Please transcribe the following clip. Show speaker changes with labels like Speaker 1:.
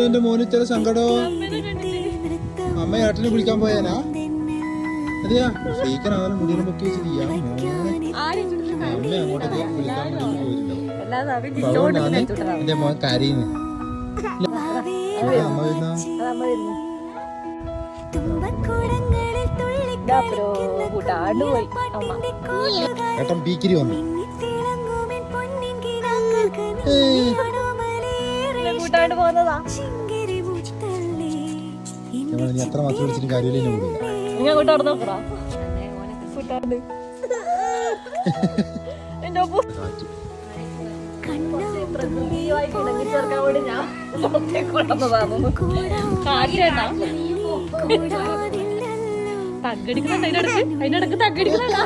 Speaker 1: കണ്ടില്ലല്ലോ എന്റെ മോന് ഇത്ര സങ്കടോ. അമ്മ ഏട്ടനെ വിളിക്കാൻ പോയാനാ? അതെയാ ഷെയ്ക്കനാണെങ്കിലും മുടിയെ പൊക്കി വെച്ചിട്ട് അമ്മ അങ്ങോട്ടേക്ക് വിളിക്കാൻ പോയിട്ടുണ്ടാവും. എന്റെ മോൻ കരയുന്നു. അമ്മ വരുന്ന ഏട്ടൻ പീക്കിരി വന്നു. നീ എത്ര മാത്രം വിളിച്ചിട്ട് കാര്യമില്ല.
Speaker 2: തగ్గടിക്കുന്ന അതിനിടക്ക് തగ్గടിക്കണ